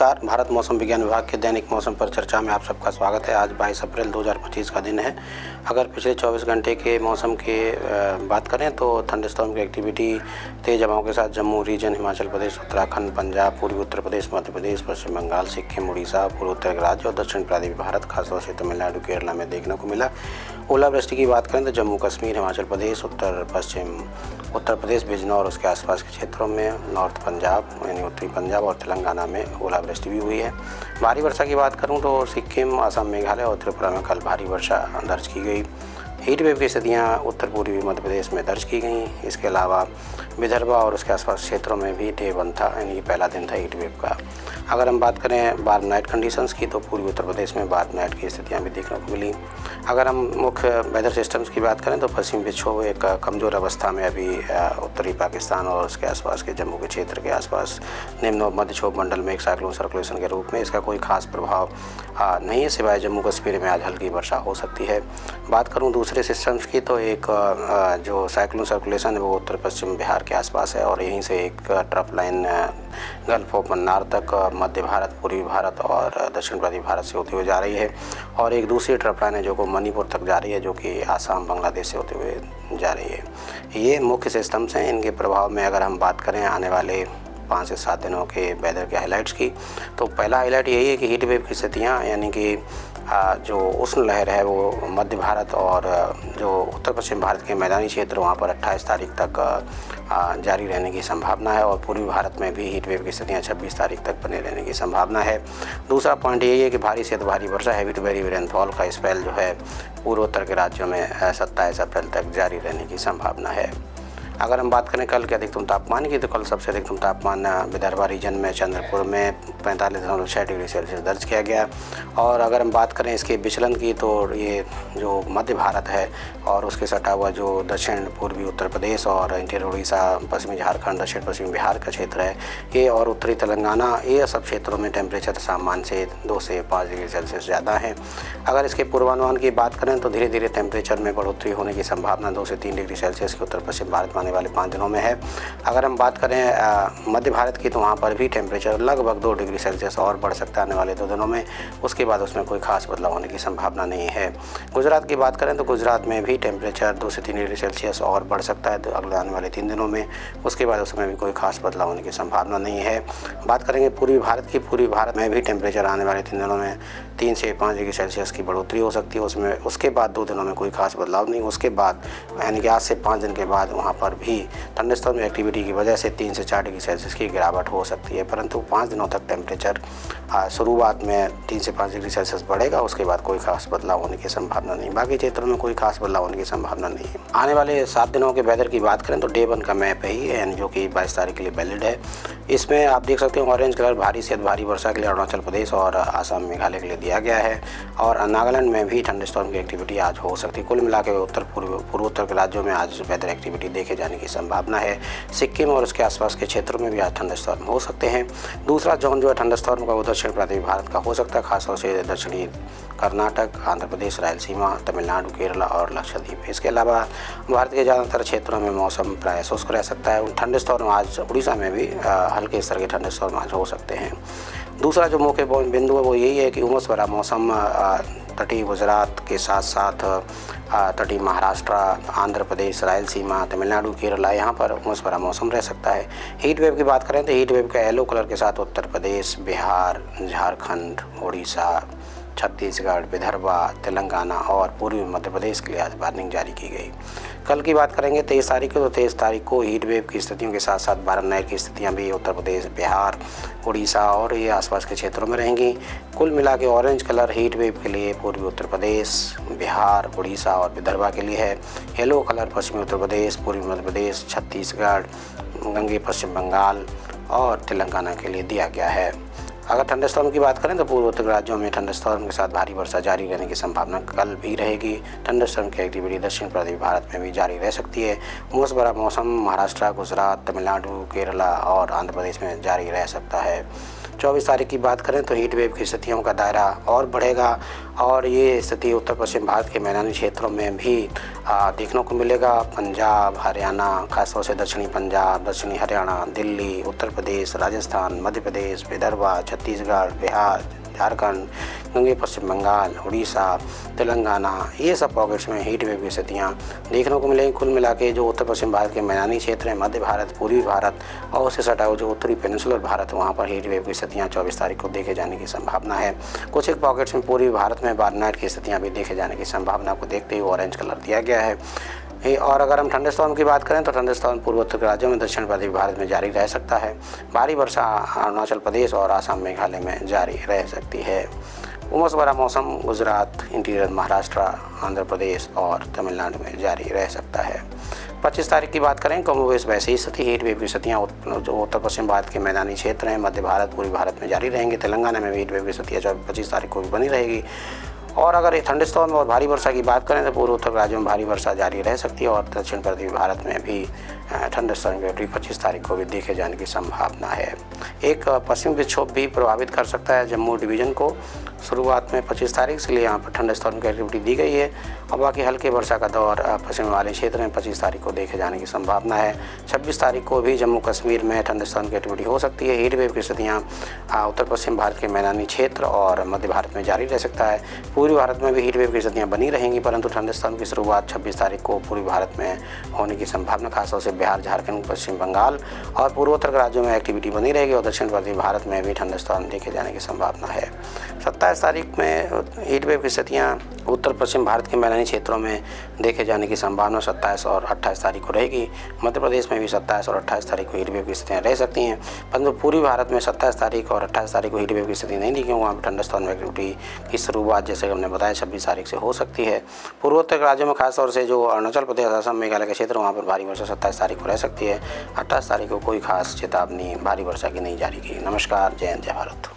नमस्कार। भारत मौसम विज्ञान विभाग के दैनिक मौसम पर चर्चा में आप सबका स्वागत है। आज 22 अप्रैल 2025 का दिन है। अगर पिछले 24 घंटे के मौसम की बात करें तो थंडरस्टॉर्म की एक्टिविटी तेज हवाओं के साथ जम्मू रीजन, हिमाचल प्रदेश, उत्तराखंड, पंजाब, पूर्वी उत्तर प्रदेश, मध्य प्रदेश, पश्चिम बंगाल, सिक्किम, उड़ीसा, पूर्व उत्तर के राज्य और दक्षिण प्रांतीय भारत, खासतौर से तमिलनाडु, केरला में देखने को मिला। ओलावृष्टि की बात करें तो जम्मू कश्मीर, हिमाचल प्रदेश, उत्तर प्रदेश, बिजनौर और उसके आसपास के क्षेत्रों में, नॉर्थ पंजाब यानी उत्तरी पंजाब और तेलंगाना में ओलावृष्टि भी हुई है। भारी वर्षा की बात करूं तो सिक्किम, असम, मेघालय और त्रिपुरा में कल भारी वर्षा दर्ज की गई। हीट वेव की स्थितियाँ उत्तर पूर्वी मध्य प्रदेश में दर्ज की गई। इसके अलावा विदर्भ और उसके आसपास क्षेत्रों में भी डे 1 था, यानी कि पहला दिन था हीट वेव का। अगर हम बात करें बार नाइट कंडीशंस की तो पूर्वी उत्तर प्रदेश में बार नाइट की स्थितियाँ भी देखने को मिली। अगर हम मुख्य वेदर सिस्टम्स की बात करें तो पश्चिमी विक्षोभ एक कमज़ोर अवस्था में अभी उत्तरी पाकिस्तान और उसके आसपास के जम्मू के क्षेत्र के आसपास निम्न और मध्य क्षोभ मंडल में एक साइक्लोन सर्कुलेशन के रूप में इसका कोई खास प्रभाव नहीं है, सिवाय जम्मू कश्मीर में आज हल्की वर्षा हो सकती है। बात करूं दूसरे सिस्टम्स की तो एक जो साइक्लोन सर्कुलेशन है वो उत्तर पश्चिम बिहार के आसपास है और यहीं से एक trough line gulf of Mannar तक मध्य भारत, पूर्वी भारत और दक्षिण पूर्वी भारत से होते हुए जा रही है। और एक दूसरी ट्रफ लाइन है जो को मणिपुर तक जा रही है, जो कि आसाम, बांग्लादेश से होते हुए जा रही है। ये मुख्य सिस्टम्स हैं। इनके प्रभाव में अगर हम बात करें आने वाले 5 से 7 दिनों के वेदर के हाइलाइट्स की तो पहला हाइलाइट यही है कि हीट वेव की स्थितियाँ, यानी कि जो उष्ण लहर है वो मध्य भारत और जो उत्तर पश्चिम भारत के मैदानी क्षेत्र वहाँ पर 28 तारीख तक जारी रहने की संभावना है और पूर्वी भारत में भी हीट वेव की स्थितियाँ 26 तारीख तक बने रहने की संभावना है। दूसरा पॉइंट यही है कि भारी से भारी वर्षा, हैवी टू वेरी रेनफॉल का स्पेल जो है पूर्वोत्तर के राज्यों में 27 अप्रैल तक जारी रहने की संभावना है। अगर हम बात करें कल के अधिकतम तापमान की तो कल सबसे अधिकतम तापमान विदर्भ रीजन में चंद्रपुर में 45.6 डिग्री सेल्सियस दर्ज किया गया। और अगर हम बात करें इसके विचलन की तो ये जो मध्य भारत है और उसके सटा हुआ जो दक्षिण पूर्वी उत्तर प्रदेश और इंटीरियर उड़ीसा, पश्चिमी झारखंड, दक्षिण पश्चिमी बिहार का क्षेत्र है ये और उत्तरी तेलंगाना, ये सब क्षेत्रों में टेम्परेचर सामान्य से 2 से 5 डिग्री सेल्सियस ज़्यादा है। अगर इसके पूर्वानुमान की बात करें तो धीरे धीरे टेम्परेचर में बढ़ोतरी होने की संभावना 2 से 3 डिग्री सेल्सियस की उत्तर पश्चिम भारत में आने वाले 5 दिनों में है। अगर हम बात करें मध्य भारत की तो वहाँ पर भी टेम्परेचर लगभग 2 डिग्री सेल्सियस और बढ़ सकता है आने वाले 2 दिनों में। उसके बाद उसमें कोई खास बदलाव होने की संभावना नहीं है। गुजरात की बात करें तो गुजरात में भी टेम्परेचर 2 से 3 डिग्री सेल्सियस और बढ़ सकता है अगले आने वाले 3 दिनों में। उसके बाद उसमें भी कोई खास बदलाव होने की संभावना नहीं है। बात करेंगे पूर्वी भारत की, पूर्वी भारत में भी टेम्परेचर आने वाले 3 दिनों में 3 से 5 डिग्री सेल्सियस की बढ़ोतरी हो सकती है। उसमें उसके बाद 2 दिनों में कोई खास बदलाव नहीं। उसके बाद यानी कि आज से 5 दिन के बाद वहाँ पर भी थंडरस्टॉर्म एक्टिविटी की वजह से 3 से 4 डिग्री सेल्सियस की गिरावट हो सकती है, परंतु 5 दिनों तक टेम्परेचर शुरुआत में 3 से 5 डिग्री सेल्सियस बढ़ेगा। उसके बाद कोई खास बदलाव होने की संभावना नहीं। बाकी क्षेत्रों में कोई खास बदलाव होने की संभावना नहीं है। आने वाले 7 दिनों के वेदर की बात करें तो डे 1 का मैप है ही, यानी जो कि 22 तारीख के लिए वैलिड है। इसमें आप देख सकते हैं ऑरेंज कलर भारी से भारी वर्षा के लिए अरुणाचल प्रदेश और आसाम, मेघालय के लिए दिया गया है और नागालैंड में भी थंडरस्टॉर्म की एक्टिविटी आज हो सकती है। कुल मिलाकर पूर्वोत्तर के राज्यों में आज वेदर एक्टिविटी देखे जाने की संभावना है। सिक्किम और उसके आसपास के क्षेत्रों में भी आज थंडरस्टॉर्म हो सकते हैं। दूसरा जोन जो है थंडरस्टॉर्म का वो दक्षिण प्रांतीय भारत का हो सकता है, खासतौर से दक्षिणी कर्नाटक, आंध्र प्रदेश, रायलसीमा, तमिलनाडु, केरला और लक्षद्वीप। इसके अलावा भारत के ज़्यादातर क्षेत्रों में मौसम प्राय शुष्क रह सकता है। थंडरस्टॉर्म आज उड़ीसा में भी हल्के स्तर के थंडरस्टॉर्म आज हो सकते हैं। दूसरा जो मुख्य बिंदु है वो यही है कि उमस भरा मौसम तटीय गुजरात के साथ साथ तटीय महाराष्ट्र, आंध्र प्रदेश, रायलसीमा, तमिलनाडु, केरला, यहाँ पर उमस भरा मौसम रह सकता है। हीट वेव की बात करें तो हीट वेव का येलो कलर के साथ उत्तर प्रदेश, बिहार, झारखंड, उड़ीसा, छत्तीसगढ़, विदर्भा, तेलंगाना और पूर्वी मध्य प्रदेश के लिए आज वार्निंग जारी की गई। कल की बात करेंगे 23 तारीख को, तो 23 तारीख को हीट वेव की स्थितियों के साथ साथ बारह नाइट की स्थितियां भी उत्तर प्रदेश, बिहार, उड़ीसा और ये आसपास के क्षेत्रों में रहेंगी। कुल मिला के ऑरेंज कलर हीट वेव के लिए पूर्वी उत्तर प्रदेश, बिहार, उड़ीसा और विदर्भा के लिए है। येलो कलर पश्चिमी उत्तर प्रदेश, पूर्वी मध्य प्रदेश, छत्तीसगढ़, गंगे पश्चिम बंगाल और तेलंगाना के लिए दिया गया है। अगर थंडरस्टॉर्म की बात करें तो पूर्वोत्तर राज्यों में थंडरस्टॉर्म के साथ भारी वर्षा जारी रहने की संभावना कल भी रहेगी। थंडरस्टॉर्म की एक्टिविटी दक्षिण पूर्वी भारत में भी जारी रह सकती है। उमस भरा मौसम महाराष्ट्र, गुजरात, तमिलनाडु, केरला और आंध्र प्रदेश में जारी रह सकता है। 24 तारीख की बात करें तो हीट वेव की स्थितियों का दायरा और बढ़ेगा और ये स्थिति उत्तर पश्चिम भारत के मैदानी क्षेत्रों में भी देखने को मिलेगा। पंजाब, हरियाणा, खासतौर से दक्षिणी पंजाब, दक्षिणी हरियाणा, दिल्ली, उत्तर प्रदेश, राजस्थान, मध्य प्रदेश, विदर्भ, छत्तीसगढ़, बिहार, झारखंड, गंगे पश्चिम बंगाल, उड़ीसा, तेलंगाना, ये सब पॉकेट्स में हीट वेव की स्थितियाँ देखने को मिलेंगी। कुल मिला के जो उत्तर पश्चिम भारत के मैदानी क्षेत्र हैं, मध्य भारत, पूर्वी भारत और उससे सटा हुआ जो उत्तरी पेनिनसुलर भारत है, वहाँ पर हीट वेव की स्थितियाँ 24 तारीख को देखे जाने की संभावना है। कुछ एक पॉकेट्स में पूर्वी भारत में बारनाइट की स्थितियाँ भी देखे जाने की संभावना को देखते हुए ऑरेंज कलर दिया गया है। और अगर हम थंडरस्टॉर्म की बात करें तो थंडरस्टॉर्म पूर्वोत्तर के राज्यों में, दक्षिण पूर्वी भारत में जारी रह सकता है। भारी वर्षा अरुणाचल प्रदेश और आसाम, मेघालय में जारी रह सकती है। उमस भरा मौसम गुजरात, इंटीरियर महाराष्ट्र, आंध्र प्रदेश और तमिलनाडु में जारी रह सकता है। 25 तारीख की बात करें, कमोवेश वैसे ही स्थिति, हीट वेव की स्थितियाँ जो उत्तर पश्चिम भारत के मैदानी क्षेत्र हैं, मध्य भारत, पूर्वी भारत में जारी रहेंगी। तेलंगाना में भी हीट वेव की स्थितियाँ 25 तारीख को भी बनी रहेगी। और अगर ये थंडरस्टॉर्म और भारी वर्षा की बात करें तो पूर्व उत्तर राज्यों में भारी वर्षा जारी रह सकती है और दक्षिण पूर्वी भारत में भी थंडरस्टॉर्म की एक्टिविटी 25 तारीख को भी देखे जाने की संभावना है। एक पश्चिमी विक्षोभ भी प्रभावित कर सकता है जम्मू डिवीज़न को शुरुआत में 25 तारीख से, लिए यहाँ पर थंडरस्टॉर्म की एक्टिविटी दी गई है और बाकी हल्के वर्षा का दौर पश्चिम वाले क्षेत्र में 25 तारीख को देखे जाने की संभावना है। 26 तारीख को भी जम्मू कश्मीर में थंडरस्टॉर्म की एक्टिविटी हो सकती है। हीट वेव की स्थितियाँ उत्तर पश्चिम भारत के मैदानी क्षेत्र और मध्य भारत में जारी रह सकता है। पूर्वी भारत में भी हीट वेव की स्थितियाँ बनी रहेंगी, परंतु थंडरस्टॉर्म की शुरुआत 26 तारीख को पूर्वी भारत में होने की संभावना, खासतौर से बिहार, झारखंड, पश्चिम बंगाल और पूर्वोत्तर के राज्यों में एक्टिविटी बनी रहेगी और दक्षिण पूर्वी भारत में भी थंडरस्टॉर्म देखे जाने की संभावना है। 27 तारीख में हीट वेव की स्थितियाँ उत्तर पश्चिम भारत के मैदानी क्षेत्रों में देखे जाने की संभावना 27 और 28 तारीख को रहेगी। मध्य प्रदेश में भी 27 और 28 तारीख को हीट वेव की स्थितियाँ रह सकती हैं, परंतु पूर्वी भारत में 27 तारीख और 28 तारीख को हीट वेव की स्थिति नहीं दिखेगी। वहाँ पर थंडरस्टॉर्म एक्टिविटी की शुरुआत जैसे हमने बताया 26 तारीख से हो सकती है। पूर्वोत्तर राज्यों में खासतौर से जो अरुणाचल प्रदेश, असम, मेघालय के क्षेत्र, वहाँ पर भारी वर्षा 27 तारीख को रह सकती है। 28 तारीख को कोई खास चेतावनी भारी वर्षा की नहीं जारी की। नमस्कार, जय हिंद, जय भारत।